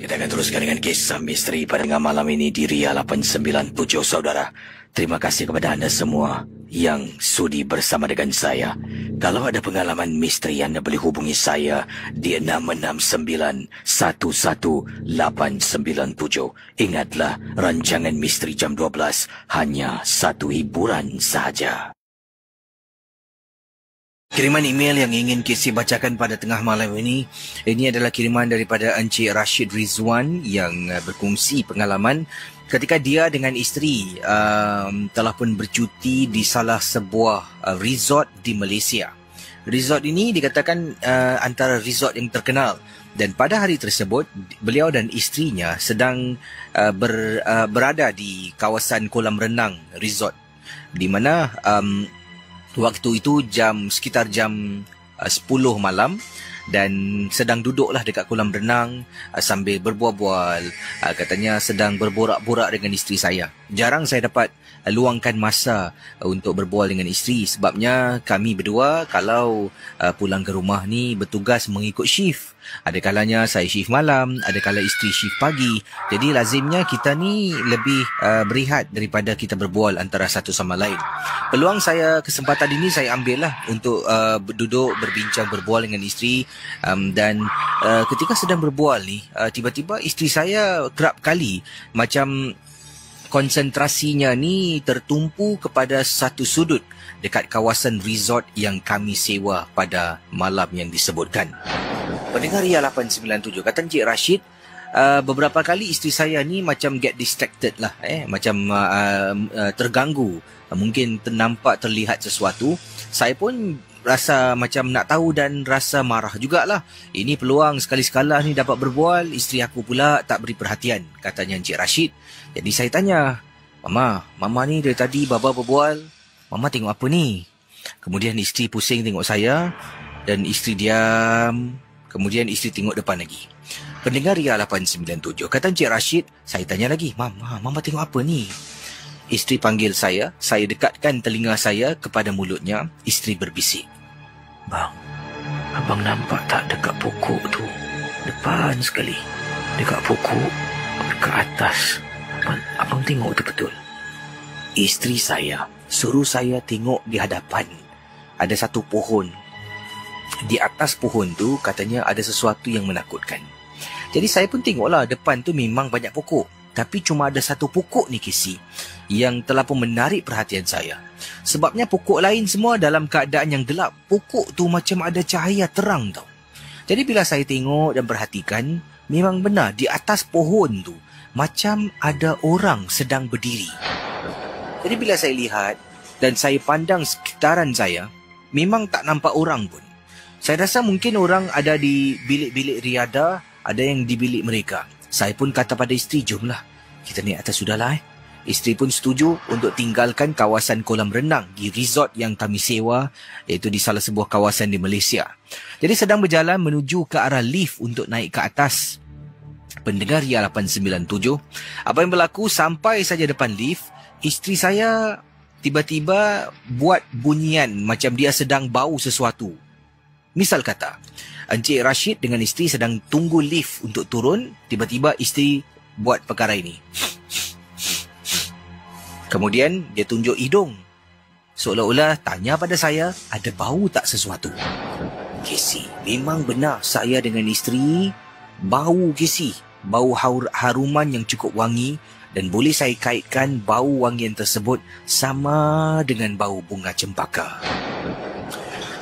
Kita akan teruskan dengan kisah misteri pada malam ini di Ria 897, saudara. Terima kasih kepada anda semua yang sudi bersama dengan saya. Kalau ada pengalaman misteri, anda boleh hubungi saya di 669-11-897. Ingatlah, rancangan misteri jam 12 hanya satu hiburan sahaja. Kiriman email yang ingin Casey bacakan pada tengah malam ini adalah kiriman daripada Encik Rashid Rizwan yang berkongsi pengalaman ketika dia dengan isteri telah pun bercuti di salah sebuah resort di Malaysia. Resort ini dikatakan antara resort yang terkenal, dan pada hari tersebut beliau dan isterinya sedang berada di kawasan kolam renang resort, di mana waktu itu sekitar jam 10 malam, dan sedang duduklah dekat kolam renang sambil berbual-bual. Katanya sedang berborak-borak dengan isteri saya. Jarang saya dapat luangkan masa untuk berbual dengan isteri, sebabnya kami berdua kalau pulang ke rumah ni bertugas mengikut shift. Ada kalanya saya shift malam, ada kala isteri shift pagi. Jadi lazimnya kita ni lebih berehat daripada kita berbual antara satu sama lain. Kesempatan ini saya ambil lah untuk duduk berbincang berbual dengan isteri, dan ketika sedang berbual ni tiba-tiba isteri saya kerap kali macam konsentrasinya ni tertumpu kepada satu sudut dekat kawasan resort yang kami sewa pada malam yang disebutkan. Pendengar Ria 897, kata Encik Rashid, beberapa kali isteri saya ni macam get distracted lah, macam terganggu, mungkin nampak terlihat sesuatu. Saya pun rasa macam nak tahu dan rasa marah jugalah. Ini peluang sekali-sekala ni dapat berbual, isteri aku pula tak beri perhatian, katanya Encik Rashid. Jadi saya tanya, Mama ni dari tadi Baba berbual, Mama tengok apa ni? Kemudian isteri pusing tengok saya, dan isteri diam. Kemudian isteri tengok depan lagi. Pendengar Ria 897, kata Encik Rashid, saya tanya lagi, Mama tengok apa ni? Isteri panggil saya dekatkan telinga saya kepada mulutnya. Isteri berbisik, Bang, abang nampak tak dekat pokok tu? Depan sekali. Dekat pokok, dekat atas. Abang tengok tu betul. Isteri saya suruh saya tengok di hadapan. Ada satu pohon. Di atas pohon tu katanya ada sesuatu yang menakutkan. Jadi saya pun tengoklah, depan tu memang banyak pokok, tapi cuma ada satu pokok ni Casey yang telah pun menarik perhatian saya. Sebabnya pokok lain semua dalam keadaan yang gelap. Pokok tu macam ada cahaya terang tau. Jadi bila saya tengok dan perhatikan, memang benar di atas pohon tu macam ada orang sedang berdiri. Jadi bila saya lihat dan saya pandang sekitaran saya, memang tak nampak orang pun. Saya rasa mungkin orang ada di bilik-bilik riada, ada yang di bilik mereka. Saya pun kata pada isteri, jomlah, kita naik atas sudahlah. Isteri pun setuju untuk tinggalkan kawasan kolam renang di resort yang kami sewa, iaitu di salah sebuah kawasan di Malaysia. Jadi sedang berjalan menuju ke arah lift untuk naik ke atas. Pendengar Ria 897, apa yang berlaku sampai saja depan lift, isteri saya tiba-tiba buat bunyian macam dia sedang bau sesuatu. Misal kata, Encik Rashid dengan isteri sedang tunggu lift untuk turun, tiba-tiba isteri buat perkara ini. Kemudian dia tunjuk hidung, seolah-olah tanya pada saya, ada bau tak sesuatu? Casey, memang benar saya dengan isteri bau, Casey. Bau haruman yang cukup wangi, dan boleh saya kaitkan bau wangian tersebut sama dengan bau bunga cempaka.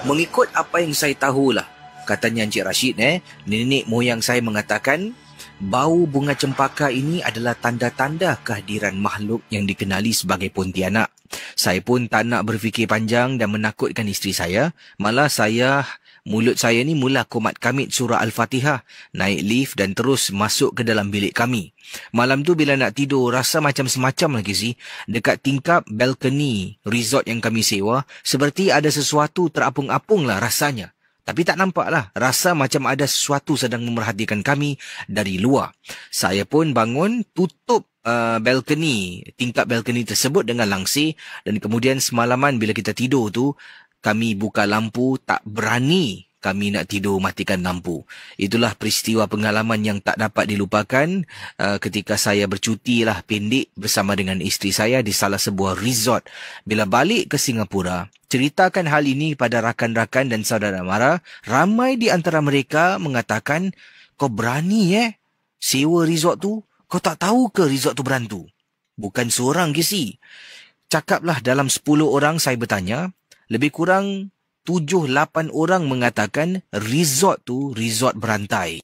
Mengikut apa yang saya tahulah, katanya Encik Rashid, nenek moyang saya mengatakan bau bunga cempaka ini adalah tanda-tanda kehadiran makhluk yang dikenali sebagai Pontianak. Saya pun tak nak berfikir panjang dan menakutkan isteri saya. Malah mulut saya ni mula komat kamit surah Al-Fatihah, naik lift dan terus masuk ke dalam bilik kami. Malam tu bila nak tidur, rasa macam semacam lagi sih. Dekat tingkap balkoni resort yang kami sewa, seperti ada sesuatu terapung-apung lah rasanya. Tapi tak nampak lah, rasa macam ada sesuatu sedang memerhatikan kami dari luar. Saya pun bangun, tutup tingkap balkoni tersebut dengan langsir, dan kemudian semalaman bila kita tidur tu, kami buka lampu, tak berani kami nak tidur matikan lampu. Itulah peristiwa pengalaman yang tak dapat dilupakan ketika saya bercuti lah pendek bersama dengan isteri saya di salah sebuah resort. Bila balik ke Singapura, ceritakan hal ini pada rakan-rakan dan saudara mara, ramai di antara mereka mengatakan, kau berani sewa resort tu? Kau tak tahu ke resort tu berhantu? Bukan seorang Casey. Cakaplah dalam 10 orang saya bertanya, lebih kurang 7-8 orang mengatakan resort tu resort berantai.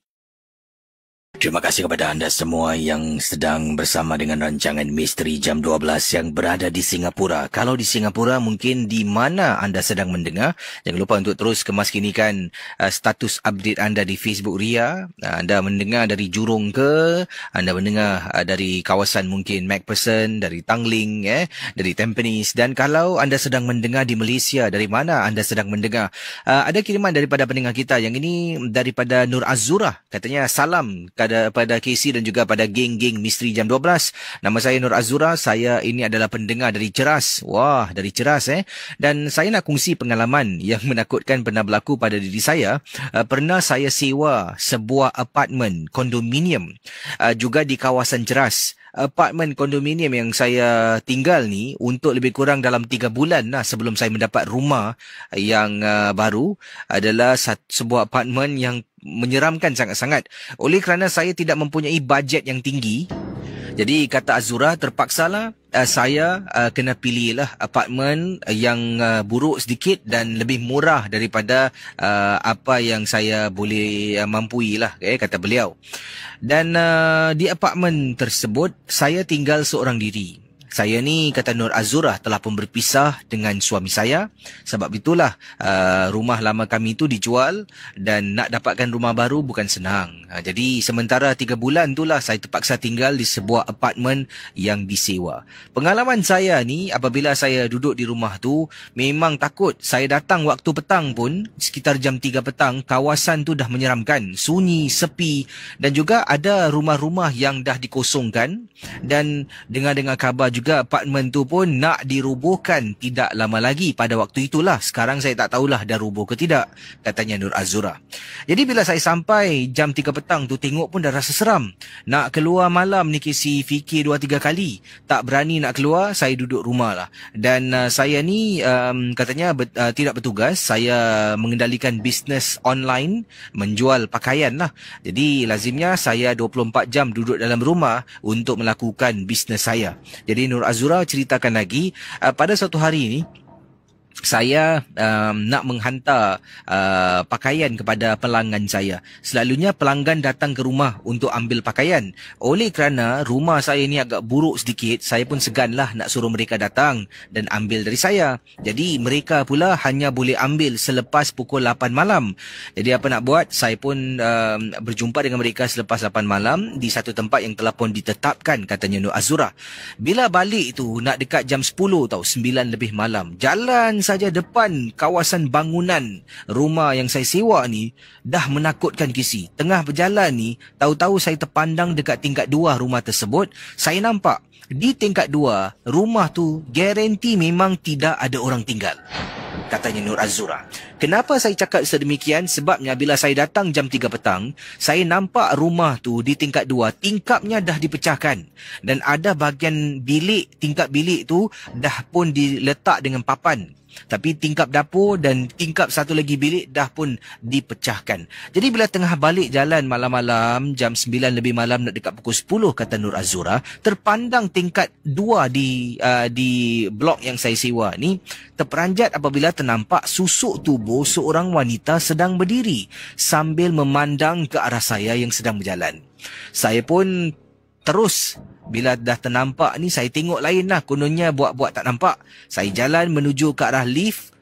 Terima kasih kepada anda semua yang sedang bersama dengan rancangan Misteri Jam 12 yang berada di Singapura. Kalau di Singapura, mungkin di mana anda sedang mendengar, jangan lupa untuk terus kemaskinikan status update anda di Facebook Ria. Anda mendengar dari Jurong ke, anda mendengar dari kawasan mungkin Macpherson, dari Tanglin, dari Tampines. Dan kalau anda sedang mendengar di Malaysia, dari mana anda sedang mendengar? Ada kiriman daripada pendengar kita. Yang ini daripada Nur Azura. Katanya, salam pada Casey dan juga pada geng-geng Misteri Jam 12. Nama saya Nur Azura. Saya ini adalah pendengar dari Ceras. Wah, dari Ceras Dan saya nak kongsi pengalaman yang menakutkan pernah berlaku pada diri saya. Pernah saya sewa sebuah apartmen kondominium juga di kawasan Ceras. Apartmen kondominium yang saya tinggal ni untuk lebih kurang dalam 3 bulan lah sebelum saya mendapat rumah yang baru adalah sebuah apartmen yang menyeramkan sangat-sangat. Oleh kerana saya tidak mempunyai bajet yang tinggi, jadi kata Azura, terpaksalah saya kena pilihlah apartmen yang buruk sedikit dan lebih murah daripada apa yang saya boleh mampui lah, kata beliau. Dan di apartmen tersebut saya tinggal seorang diri. Saya ni, kata Nur Azura, telah pun berpisah dengan suami saya. Sebab itulah rumah lama kami itu dijual dan nak dapatkan rumah baru bukan senang. Jadi sementara 3 bulan itulah saya terpaksa tinggal di sebuah apartmen yang disewa. Pengalaman saya ni apabila saya duduk di rumah tu memang takut. Saya datang waktu petang pun, sekitar jam 3 petang, kawasan tu dah menyeramkan. Sunyi, sepi dan juga ada rumah-rumah yang dah dikosongkan. Dan dengar-dengar khabar juga apartmen tu pun nak dirubuhkan tidak lama lagi pada waktu itulah. Sekarang saya tak tahulah dah rubuh ke tidak, katanya Nur Azura. Jadi bila saya sampai jam 3 petang tu, tengok pun dah rasa seram. Nak keluar malam ni Casey, fikir 2-3 kali. Tak berani nak keluar, saya duduk rumah lah. Dan saya ni katanya tidak bertugas. Saya mengendalikan bisnes online, menjual pakaian lah. Jadi lazimnya saya 24 jam duduk dalam rumah untuk melakukan bisnes saya. Jadi Nur Azura ceritakan lagi, pada suatu hari ini saya nak menghantar pakaian kepada pelanggan saya. Selalunya pelanggan datang ke rumah untuk ambil pakaian. Oleh kerana rumah saya ni agak buruk sedikit, saya pun seganlah nak suruh mereka datang dan ambil dari saya. Jadi mereka pula hanya boleh ambil selepas pukul 8 malam. Jadi apa nak buat, saya pun berjumpa dengan mereka selepas 8 malam di satu tempat yang telah pun ditetapkan, katanya Nur Azura. Bila balik tu nak dekat jam 10 tau, 9 lebih malam, jalan saja depan kawasan bangunan rumah yang saya sewa ni dah menakutkan Casey. Tengah berjalan ni, tahu-tahu saya terpandang dekat tingkat 2 rumah tersebut. Saya nampak di tingkat 2 rumah tu garanti memang tidak ada orang tinggal, katanya Nur Azura. Kenapa saya cakap sedemikian? Sebabnya bila saya datang jam 3 petang, saya nampak rumah tu di tingkat 2, tingkapnya dah dipecahkan. Dan ada bahagian bilik, tingkap bilik tu dah pun diletak dengan papan. Tapi tingkap dapur dan tingkap satu lagi bilik dah pun dipecahkan. Jadi bila tengah balik jalan malam-malam, jam 9 lebih malam nak dekat pukul 10, kata Nur Azura, terpandang tingkat 2 di blok yang saya sewa ni, terperanjat apabila ternampak susuk tubuh seorang wanita sedang berdiri sambil memandang ke arah saya yang sedang berjalan. Saya pun terus, bila dah ternampak ni, saya tengok lain lah. Kononnya buat-buat tak nampak. Saya jalan menuju ke arah lift.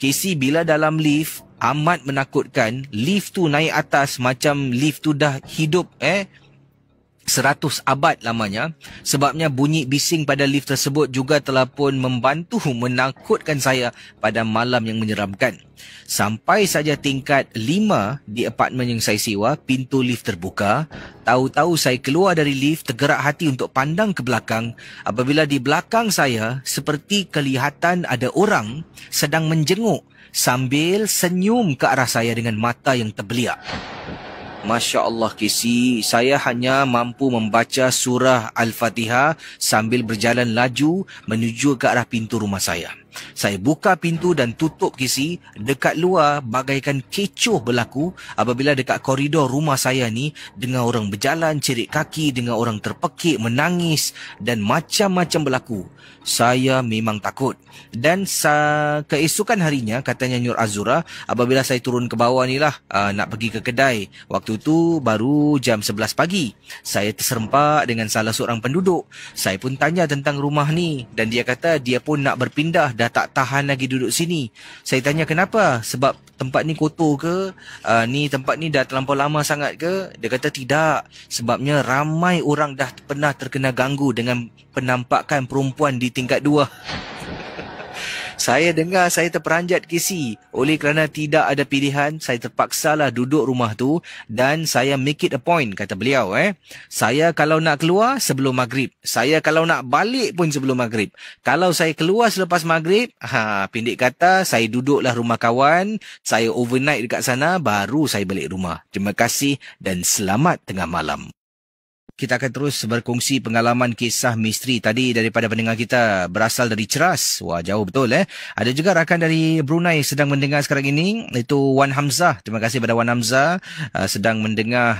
Casey, bila dalam lift, amat menakutkan. Lift tu naik atas macam lift tu dah hidup 100 abad lamanya. Sebabnya bunyi bising pada lift tersebut juga telah pun membantu menakutkan saya pada malam yang menyeramkan. Sampai saja tingkat 5 di apartmen yang saya sewa, pintu lift terbuka. Tahu-tahu saya keluar dari lift, tergerak hati untuk pandang ke belakang. Apabila di belakang saya, seperti kelihatan ada orang sedang menjenguk sambil senyum ke arah saya dengan mata yang terbeliak. Masya Allah Casey, saya hanya mampu membaca surah Al-Fatihah sambil berjalan laju menuju ke arah pintu rumah saya. Saya buka pintu dan tutup Casey. Dekat luar bagaikan kecoh berlaku apabila dekat koridor rumah saya ni dengar orang berjalan cerit kaki, dengar orang terpekik, menangis dan macam-macam berlaku. Saya memang takut. Dan keesokan harinya, katanya Nur Azura, apabila saya turun ke bawah ni lah nak pergi ke kedai. Waktu tu baru jam 11 pagi. Saya terserempak dengan salah seorang penduduk. Saya pun tanya tentang rumah ni dan dia kata dia pun nak berpindah, dah tak tahan lagi duduk sini. Saya tanya kenapa? Sebab tempat ni kotor ke? Ni tempat ni dah terlampau lama sangat ke? Dia kata tidak. Sebabnya ramai orang dah pernah terkena ganggu dengan penampakan perempuan di tingkat 2. Saya dengar, saya terperanjat Casey. Oleh kerana tidak ada pilihan, saya terpaksalah duduk rumah tu dan saya make it a point, kata beliau. Saya kalau nak keluar sebelum maghrib. Saya kalau nak balik pun sebelum maghrib. Kalau saya keluar selepas maghrib, pendek kata, saya duduklah rumah kawan. Saya overnight dekat sana, baru saya balik rumah. Terima kasih dan selamat tengah malam. Kita akan terus berkongsi pengalaman kisah misteri tadi daripada pendengar kita berasal dari Ceras. Wah, jauh betul Ada juga rakan dari Brunei sedang mendengar sekarang ini, itu Wan Hamzah. Terima kasih pada Wan Hamzah sedang mendengar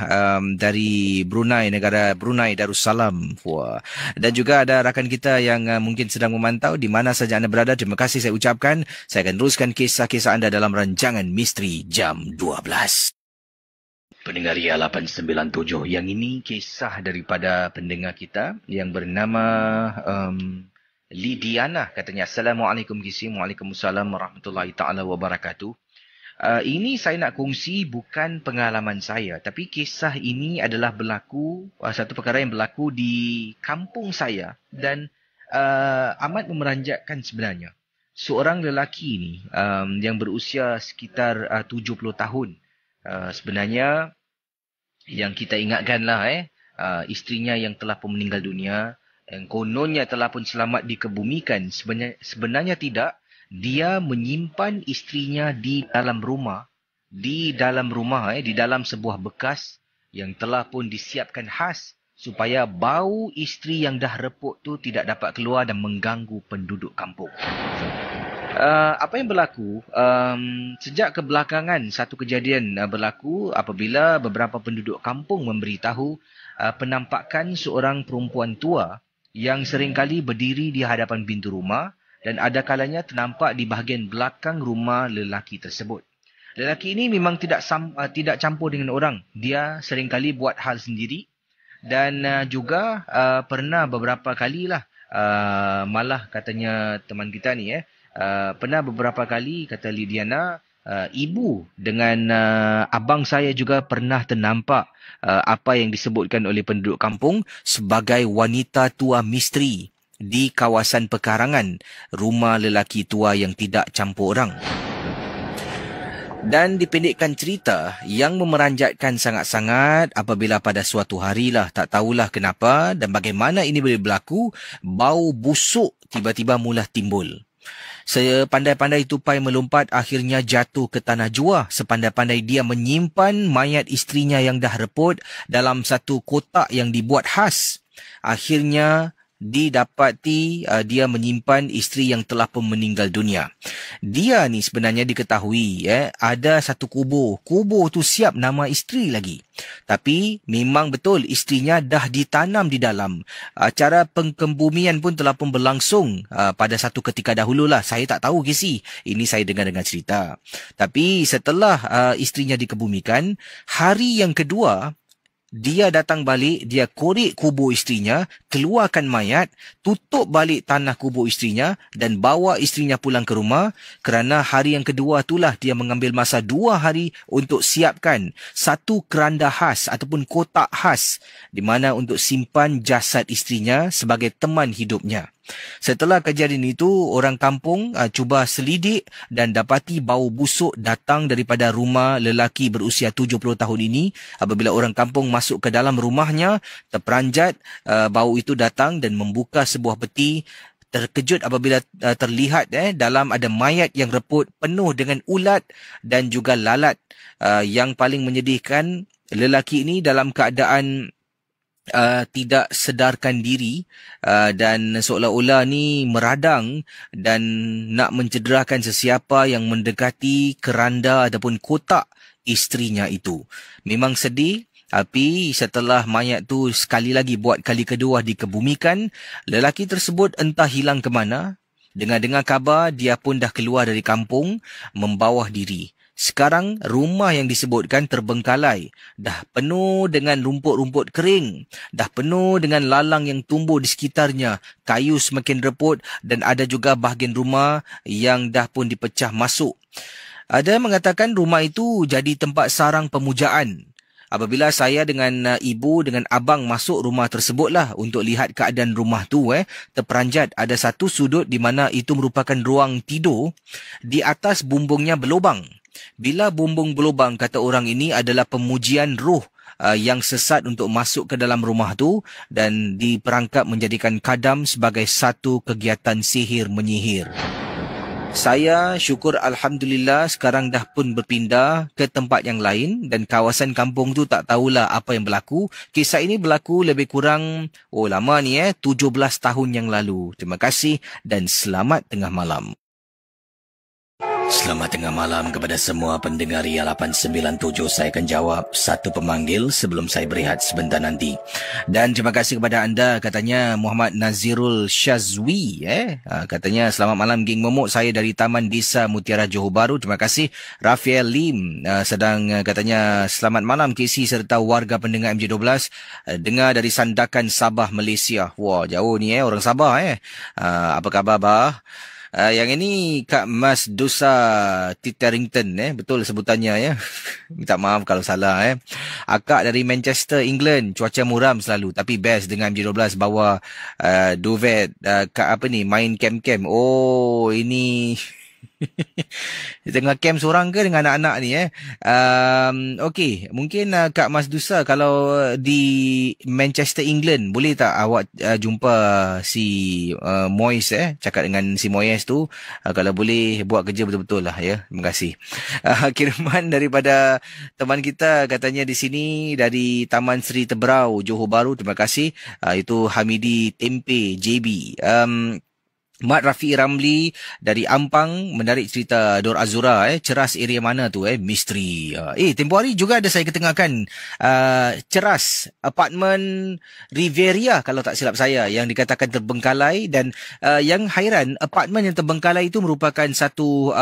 dari Brunei, negara Brunei Darussalam. Wah. Dan juga ada rakan kita yang mungkin sedang memantau di mana saja anda berada. Terima kasih saya ucapkan. Saya akan teruskan kisah-kisah anda dalam rancangan Misteri Jam 12. Pendengar Ria 897, yang ini kisah daripada pendengar kita yang bernama Lidiana. Katanya, Assalamualaikum Kisi, Waalaikumsalam warahmatullahi ta'ala wabarakatuh. Ini saya nak kongsi bukan pengalaman saya, tapi kisah ini adalah berlaku, satu perkara yang berlaku di kampung saya dan amat memeranjatkan sebenarnya. Seorang lelaki ni yang berusia sekitar 70 tahun. Sebenarnya yang kita ingatkanlah isterinya yang telah pun meninggal dunia, yang kononnya telah pun selamat dikebumikan, sebenarnya tidak. Dia menyimpan isterinya di dalam rumah, di dalam sebuah bekas yang telah pun disiapkan khas supaya bau isteri yang dah reput tu tidak dapat keluar dan mengganggu penduduk kampung. Apa yang berlaku, sejak kebelakangan satu kejadian berlaku apabila beberapa penduduk kampung memberitahu penampakan seorang perempuan tua yang seringkali berdiri di hadapan pintu rumah dan ada kalanya ternampak di bahagian belakang rumah lelaki tersebut. Lelaki ini memang tidak campur dengan orang. Dia seringkali buat hal sendiri dan juga pernah beberapa kalilah, malah katanya teman kita ni pernah beberapa kali, kata Lidiana, ibu dengan abang saya juga pernah ternampak apa yang disebutkan oleh penduduk kampung sebagai wanita tua misteri di kawasan pekarangan rumah lelaki tua yang tidak campur orang. Dan dipendekkan cerita yang memeranjatkan sangat-sangat apabila pada suatu harilah, tak tahulah kenapa dan bagaimana ini boleh berlaku, bau busuk tiba-tiba mula timbul. Sepandai-pandai tupai melompat, akhirnya jatuh ke tanah jua. Sepandai-pandai dia menyimpan mayat isterinya yang dah reput dalam satu kotak yang dibuat khas. Akhirnya didapati dia menyimpan isteri yang telah pun meninggal dunia. Dia ni sebenarnya diketahui ada satu kubur. Kubur tu siap nama isteri lagi. Tapi memang betul isterinya dah ditanam di dalam. Cara pengkebumian pun telah pun berlangsung pada satu ketika dahululah. Saya tak tahu Kisi. Ini saya dengar-dengar cerita. Tapi setelah isterinya dikebumikan, hari yang kedua dia datang balik, dia korek kubur isterinya, keluarkan mayat, tutup balik tanah kubur isterinya dan bawa isterinya pulang ke rumah kerana hari yang kedua itulah dia mengambil masa 2 hari untuk siapkan satu keranda khas ataupun kotak khas di mana untuk simpan jasad isterinya sebagai teman hidupnya. Setelah kejadian itu, orang kampung cuba selidik dan dapati bau busuk datang daripada rumah lelaki berusia 70 tahun ini. Apabila orang kampung masuk ke dalam rumahnya, terperanjat bau itu datang dan membuka sebuah peti. terkejut apabila terlihat dalam ada mayat yang reput penuh dengan ulat dan juga lalat. Yang paling menyedihkan, lelaki ini dalam keadaan tidak sedarkan diri dan seolah-olah ni meradang dan nak mencederakan sesiapa yang mendekati keranda ataupun kotak isterinya itu. Memang sedih. Tapi setelah mayat tu sekali lagi buat kali kedua dikebumikan, lelaki tersebut entah hilang ke mana. Dengar-dengar khabar, dia pun dah keluar dari kampung, membawah diri. Sekarang rumah yang disebutkan terbengkalai, dah penuh dengan rumput-rumput kering, dah penuh dengan lalang yang tumbuh di sekitarnya, kayu semakin reput dan ada juga bahagian rumah yang dah pun dipecah masuk. Ada mengatakan rumah itu jadi tempat sarang pemujaan. Apabila saya dengan ibu dengan abang masuk rumah tersebutlah untuk lihat keadaan rumah tu, terperanjat ada satu sudut di mana itu merupakan ruang tidur. Di atas bumbungnya berlubang. Bila bumbung berlubang, kata orang ini adalah pemujian roh yang sesat untuk masuk ke dalam rumah tu dan diperangkap menjadikan kadam sebagai satu kegiatan sihir menyihir. Saya syukur Alhamdulillah sekarang dah pun berpindah ke tempat yang lain dan kawasan kampung tu tak tahulah apa yang berlaku. Kisah ini berlaku lebih kurang, lama ni 17 tahun yang lalu. Terima kasih dan selamat tengah malam. Selamat tengah malam kepada semua pendengar Ria 897. Saya akan jawab satu pemanggil sebelum saya berehat sebentar nanti. Dan terima kasih kepada anda, katanya Muhammad Nazirul Shazwi. Katanya, selamat malam geng momok, saya dari Taman Desa Mutiara Johor Bahru. Terima kasih. Rafael Lim katanya, selamat malam KC serta warga pendengar MJ12. Dengar dari Sandakan, Sabah, Malaysia. Wah, jauh ni orang Sabah. Apa khabar bah? Yang ini Kak Mas Dosa Titterington, betul sebutannya ya. Minta maaf kalau salah. Akak dari Manchester, England. Cuaca muram selalu tapi best dengan MJ12 bawa duvet main camp-camp. Oh, ini di tengah camp seorang ke dengan anak-anak ni okey, mungkin Kak Mas Dusa kalau di Manchester, England, boleh tak awak jumpa si Moyes cakap dengan si Moyes tu, kalau boleh buat kerja betul-betul lah ya. Terima kasih. Kiriman daripada teman kita, katanya di sini dari Taman Seri Teberau, Johor Bahru. Terima kasih. Itu Hamidi Tempe JB. Mat Rafi Ramli dari Ampang menarik cerita Dor Azura. Ceras area mana tu misteri. Tempoh hari juga ada saya ketengahkan Ceras apartmen Riveria kalau tak silap saya yang dikatakan terbengkalai. Dan yang hairan, apartmen yang terbengkalai itu merupakan satu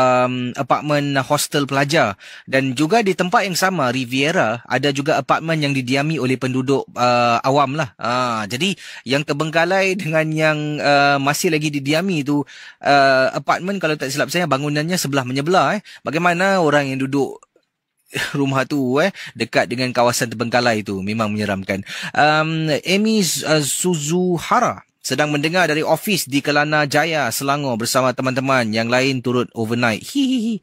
apartmen hostel pelajar. Dan juga di tempat yang sama Riviera ada juga apartmen yang didiami oleh penduduk awam lah. Jadi yang terbengkalai dengan yang masih lagi didiami itu apartmen, kalau tak silap saya bangunannya sebelah menyebelah. Bagaimana orang yang duduk rumah tu dekat dengan kawasan terbengkalai itu, memang menyeramkan. Amy Suzuhara sedang mendengar dari ofis di Kelana Jaya, Selangor bersama teman-teman yang lain turut overnight. Hihihi.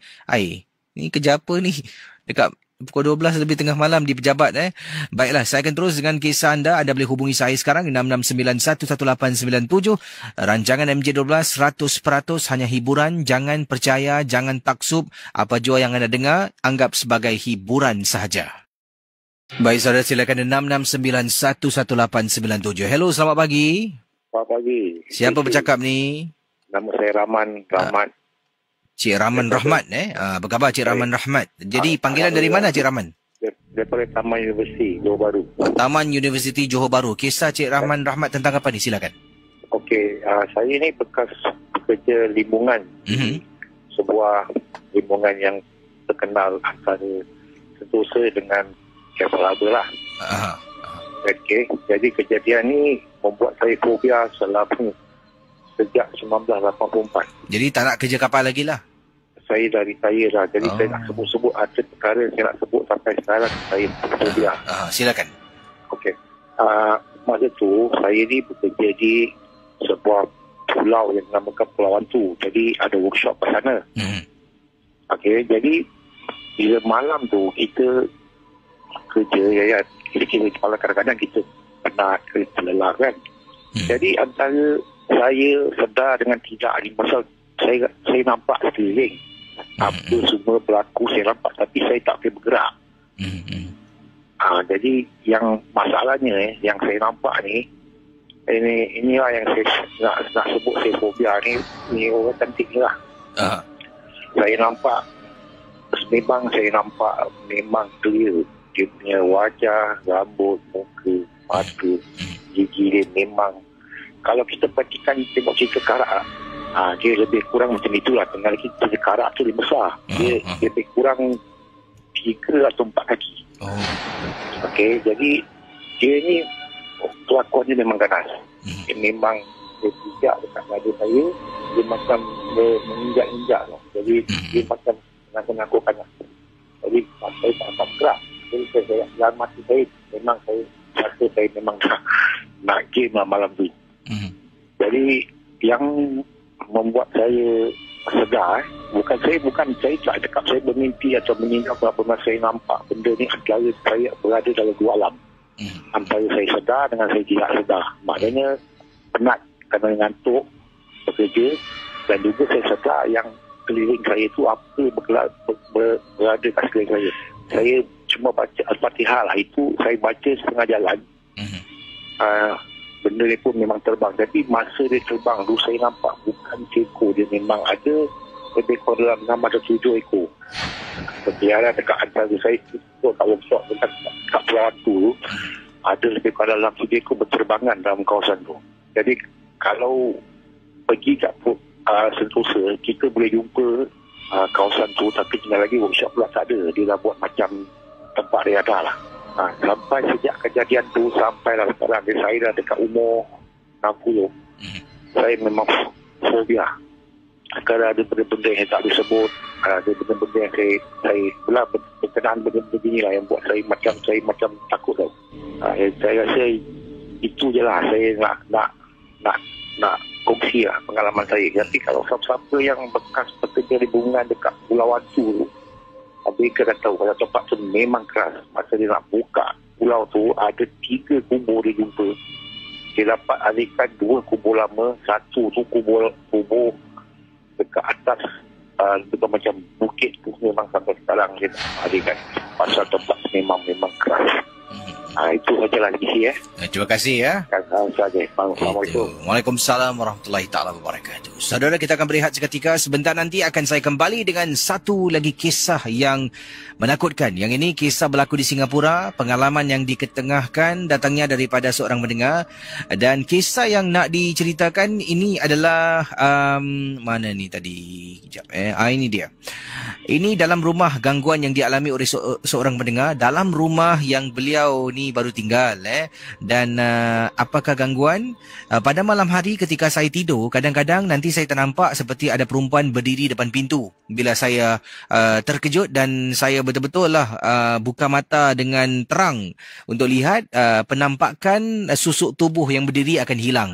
Ni kerja apa ni? Dekat pukul 12 lebih tengah malam di pejabat. Baiklah, saya akan terus dengan kisah anda. Anda boleh hubungi saya sekarang 66911897. Rancangan MJ12 100% hanya hiburan. Jangan percaya, jangan taksub. Apa jua yang anda dengar, anggap sebagai hiburan sahaja. Baik saudara, silakan 66911897. Hello, selamat pagi. Selamat pagi. Siapa bercakap ni? Nama saya Rahmat. Cik Rahman Rahmat. Apa khabar Cik Rahman Rahmat? Jadi panggilan dari mana Cik Rahman? Daripada Taman Universiti Johor Bahru. Taman Universiti Johor Bahru. Kisah Cik Rahman Rahmat tentang apa ni? Silakan. Okey, saya ni bekas pekerja limbungan. Sebuah limbungan yang terkenal antara Sentosa dengan Keppel Harbour lah. Okey, jadi kejadian ni membuat saya fobia selama sejak 1984. Jadi tak nak kerja kapal lagi lah? Saya dah retire lah. Jadi saya nak sebut-sebut ada perkara yang saya nak sebut sampai sekarang saya fobia. Silakan. Okey. Masa tu saya ni bekerja di sebuah pulau yang dinamakan Pulau Hantu. Jadi ada workshop kat sana. Okey, jadi bila malam tu kita kerja kita kadang-kadang kita penat, kita lelah kan. Jadi antara saya sedar dengan tidak ni pasal saya nampak sekeliling. Apa semua berlaku saya nampak, tapi saya tak boleh bergerak. Jadi yang masalahnya yang saya nampak ni, inilah yang saya nak sebut saya fobia ni orang cantik ni lah. Saya nampak memang clear dia punya wajah, rambut, muka, mata, gigi dia memang, kalau kita perhatikan tengok cerita karak, dia lebih kurang macam itulah. Tengah lagi cerita karak tu dia besar, dia lebih kurang 3 atau 4 kaki. Okey, jadi dia ni kelakuannya memang ganas. Dia memang dia pijak dekat dada saya, dia macam menginjak-injak lah. Jadi dia macam menakut-nakutkan lah. Jadi saya tak dapat gerak. Jadi saya dalam hati saya memang saya rasa saya memang nak game lah malam tu. Jadi yang membuat saya sedar, bukan saya tak cakap saya bermimpi atau menginap apa masa saya nampak benda ni antara saya berada dalam 2 alam. Antara saya sedar dengan saya tidak sedar. Maknanya penat kerana ngantuk bekerja, dan juga saya sedar yang keliling saya tu apa berada kat sekeliling saya. Saya cuma baca Al-Fatihah lah, itu saya baca setengah jalan. Benda ni pun memang terbang. Tapi masa dia terbang tu saya nampak bukan seekor, dia memang ada lebih kurang dalam 6 atau 7 ekor berkeliaran dekat antara saya tu kat workshop dekat Pulau Hantu tu. Ada lebih kurang dalam 7 ekor berterbangan dalam kawasan tu. Jadi kalau pergi kat Sentosa, kita boleh jumpa kawasan tu, tapi tinggal lagi workshop pula tak ada. Dia dah buat macam tempat riadah lah. Sampai sejak kejadian tu sampai lah sekarang, saya dah dekat umur 60. Saya memang fobia. Kalau ada benda-benda yang tak disebut, ada benda-benda yang saya belah berkenaan benda-benda begini lah yang buat saya macam takut tau. Saya rasa itu je lah saya nak kongsi lah pengalaman saya. Jadi kalau siapa-siapa yang bekas bekerja di bungan dekat Pulau Hantu tu, mereka dah tahu kalau tempat tu memang keras. Masa dia nak buka pulau tu, ada 3 kubur dia jumpa. Dia dapat alihkan 2 kubur lama, 1 tu kubur dekat atas dekat macam bukit tu, memang sampai sekarang dia alihkan. Pasal tempat memang keras. Itu sajalah isi Terima kasih ya. Assalamualaikum. Waalaikumsalam warahmatullahi taala wabarakatuh. Saudara, kita akan berehat seketika. Sebentar nanti akan saya kembali dengan satu lagi kisah yang menakutkan. Yang ini kisah berlaku di Singapura, pengalaman yang diketengahkan datangnya daripada seorang pendengar, dan kisah yang nak diceritakan ini adalah mana ni tadi? Kejap ini dia. Ini dalam rumah gangguan yang dialami oleh seorang pendengar, dalam rumah yang beliau ni baru tinggal dan apakah gangguan? Pada malam hari ketika saya tidur, kadang-kadang nanti saya ternampak seperti ada perempuan berdiri depan pintu. Bila saya terkejut dan saya betul-betul lah buka mata dengan terang untuk lihat, penampakan susuk tubuh yang berdiri akan hilang.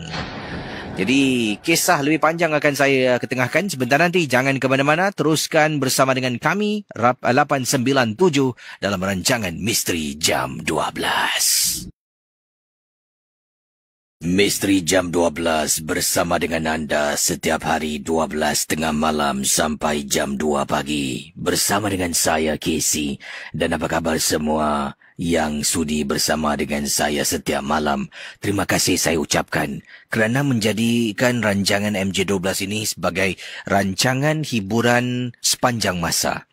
Jadi kisah lebih panjang akan saya ketengahkan sebentar nanti. Jangan ke mana-mana, teruskan bersama dengan kami 897 dalam rancangan Misteri Jam 12. Misteri Jam 12 bersama dengan anda setiap hari 12 tengah malam sampai jam 2 pagi. Bersama dengan saya Casey, dan apa khabar semua yang sudi bersama dengan saya setiap malam. Terima kasih saya ucapkan kerana menjadikan rancangan MJ12 ini sebagai rancangan hiburan sepanjang masa.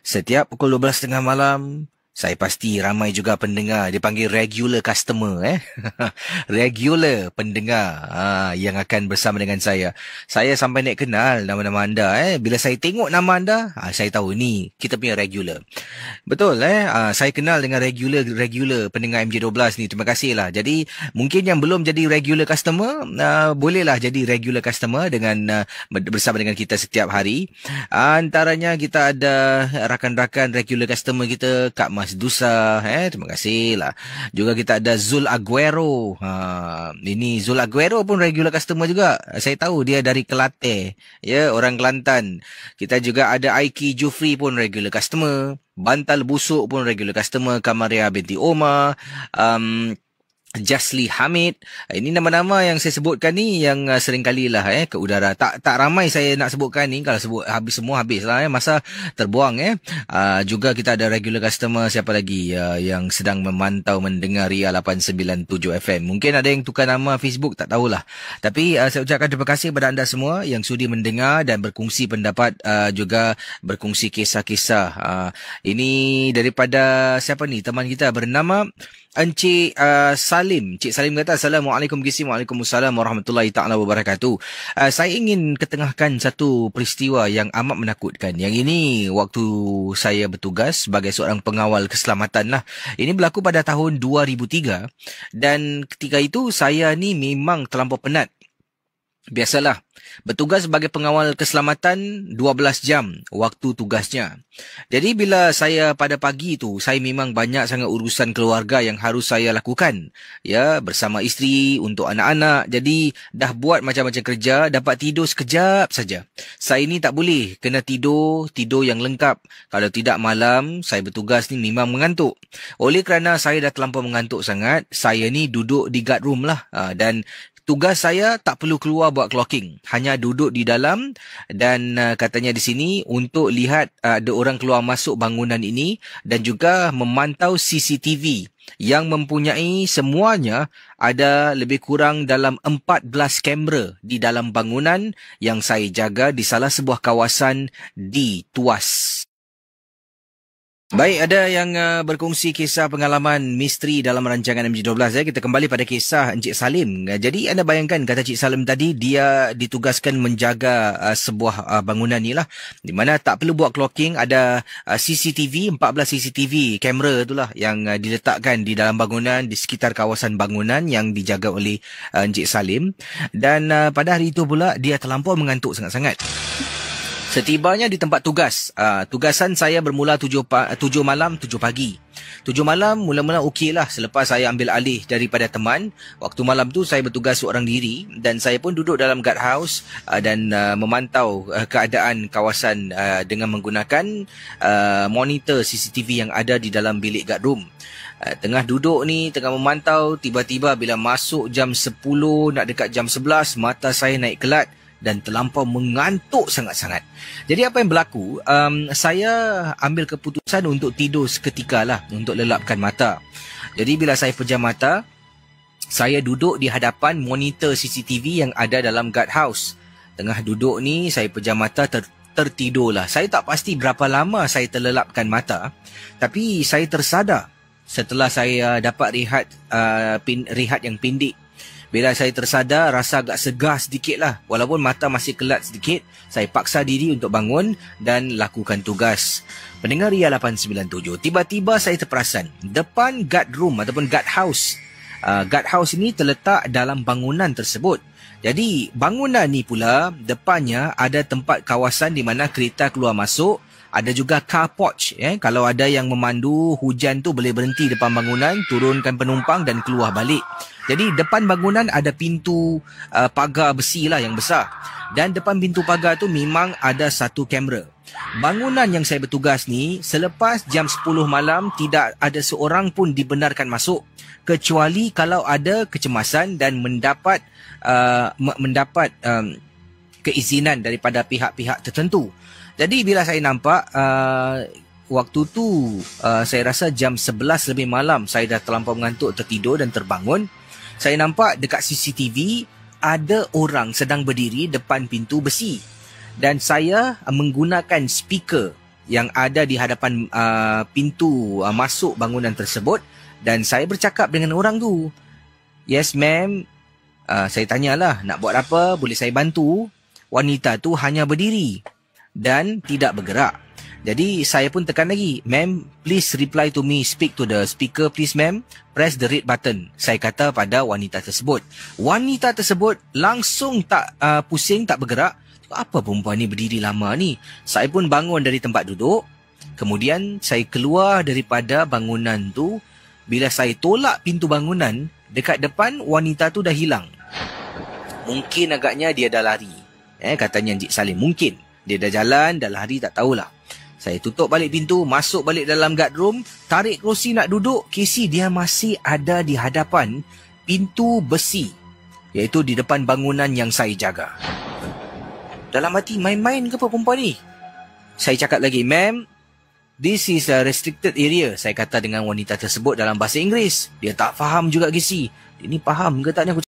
Setiap pukul 12 tengah malam, saya pasti ramai juga pendengar, dipanggil regular customer regular pendengar yang akan bersama dengan saya. Saya sampai nak kenal nama-nama anda Bila saya tengok nama anda, saya tahu ni kita punya regular. Betul saya kenal dengan regular pendengar MJ12 ni. Terima kasih lah. Jadi mungkin yang belum jadi regular customer, bolehlah jadi regular customer dengan bersama dengan kita setiap hari. Antaranya kita ada rakan-rakan regular customer kita, Kak Mas Dusa, terima kasih lah. Juga kita ada Zul Aguero. Ini Zul Aguero pun regular customer juga. Saya tahu dia dari Kelate, orang Kelantan. Kita juga ada Aiki Jufri pun regular customer. Bantal Busuk pun regular customer. Kamaria binti Omar. Jasli Hamid. Ini nama-nama yang saya sebutkan ni yang sering kali lah ke udara. Tak ramai saya nak sebutkan ni. Kalau sebut habis semua habis lah masa terbuang juga kita ada regular customer siapa lagi yang sedang memantau mendengar Ria 897 FM. Mungkin ada yang tukar nama Facebook, tak tahulah. Tapi saya ucapkan terima kasih kepada anda semua yang sudi mendengar dan berkongsi pendapat, juga berkongsi kisah-kisah. Ini daripada siapa ni? Teman kita bernama Encik Salim. Encik Salim kata, Assalamualaikum Gisi. Waalaikumsalam warahmatullahi ta'ala wabarakatuh. Saya ingin ketengahkan satu peristiwa yang amat menakutkan. Yang ini waktu saya bertugas sebagai seorang pengawal keselamatan lah. Ini berlaku pada tahun 2003. Dan ketika itu saya ni memang terlampau penat. Biasalah, bertugas sebagai pengawal keselamatan 12 jam waktu tugasnya. Jadi bila saya pada pagi tu, saya memang banyak sangat urusan keluarga yang harus saya lakukan. Ya, bersama isteri, untuk anak-anak. Jadi dah buat macam-macam kerja, dapat tidur sekejap saja. Saya ni tak boleh kena tidur yang lengkap. Kalau tidak malam, saya bertugas ni memang mengantuk. Oleh kerana saya dah terlampau mengantuk sangat, saya ni duduk di guard room lah. Dan tugas saya tak perlu keluar buat clocking. Hanya duduk di dalam dan katanya di sini untuk lihat ada orang keluar masuk bangunan ini dan juga memantau CCTV yang mempunyai semuanya ada lebih kurang dalam 14 kamera di dalam bangunan yang saya jaga di salah sebuah kawasan di Tuas. Baik, ada yang berkongsi kisah pengalaman misteri dalam rancangan MJ12. Kita kembali pada kisah Encik Salim. Jadi anda bayangkan, kata Encik Salim tadi, dia ditugaskan menjaga sebuah bangunan ni lah. Di mana tak perlu buat clocking, ada CCTV, 14 CCTV kamera itulah yang diletakkan di dalam bangunan, di sekitar kawasan bangunan yang dijaga oleh Encik Salim. Dan pada hari itu pula, dia terlampau mengantuk sangat-sangat. Setibanya di tempat tugas, tugasan saya bermula 7 malam, 7 pagi. 7 malam mula-mula okey lah selepas saya ambil alih daripada teman. Waktu malam tu saya bertugas seorang diri dan saya pun duduk dalam guard house dan memantau keadaan kawasan dengan menggunakan monitor CCTV yang ada di dalam bilik guard room. Tengah duduk ni, tengah memantau, tiba-tiba bila masuk jam 10, nak dekat jam 11, mata saya naik kelat dan terlampau mengantuk sangat-sangat. Jadi apa yang berlaku, saya ambil keputusan untuk tidur seketika lah, untuk lelapkan mata. Jadi bila saya pejam mata, saya duduk di hadapan monitor CCTV yang ada dalam guard house. Tengah duduk ni, saya pejam mata, tertidurlah. Saya tak pasti berapa lama saya terlelapkan mata, tapi saya tersadar setelah saya dapat rehat yang pendek. Bila saya tersadar, rasa agak segar sedikit lah. Walaupun mata masih kelat sedikit, saya paksa diri untuk bangun dan lakukan tugas. Pendengar Ria 897, tiba-tiba saya terperasan depan guard room ataupun guard house. Guard house ini terletak dalam bangunan tersebut. Jadi bangunan ni pula depannya ada tempat kawasan di mana kereta keluar masuk. Ada juga car porch. Kalau ada yang memandu, hujan tu boleh berhenti depan bangunan, turunkan penumpang dan keluar balik. Jadi depan bangunan ada pintu pagar besi lah yang besar. Dan depan pintu pagar tu memang ada satu kamera. Bangunan yang saya bertugas ni, selepas jam 10 malam tidak ada seorang pun dibenarkan masuk. Kecuali kalau ada kecemasan dan mendapat keizinan daripada pihak-pihak tertentu. Jadi bila saya nampak, waktu tu saya rasa jam 11 lebih malam, saya dah terlampau mengantuk, tertidur dan terbangun. Saya nampak dekat CCTV ada orang sedang berdiri depan pintu besi. Dan saya menggunakan speaker yang ada di hadapan pintu masuk bangunan tersebut. Dan saya bercakap dengan orang tu. Yes ma'am, saya tanyalah nak buat apa, boleh saya bantu? Wanita tu hanya berdiri dan tidak bergerak. Jadi saya pun tekan lagi, ma'am, please reply to me, speak to the speaker please ma'am, press the red button. Saya kata pada wanita tersebut. Wanita tersebut langsung tak pusing, tak bergerak. Apa perempuan ni berdiri lama ni? Saya pun bangun dari tempat duduk. Kemudian saya keluar daripada bangunan tu. Bila saya tolak pintu bangunan, dekat depan wanita tu dah hilang. Mungkin agaknya dia dah lari. Katanya Encik Salim, mungkin dia dah jalan, dah lari, tak tahulah. Saya tutup balik pintu, masuk balik dalam guard room, tarik kerusi nak duduk. Casey dia masih ada di hadapan pintu besi, iaitu di depan bangunan yang saya jaga. Dalam hati, main-main ke apa perempuan ni? Saya cakap lagi, ma'am, this is a restricted area. Saya kata dengan wanita tersebut dalam bahasa Inggeris. Dia tak faham juga Casey. Dia ni faham ke tak ni aku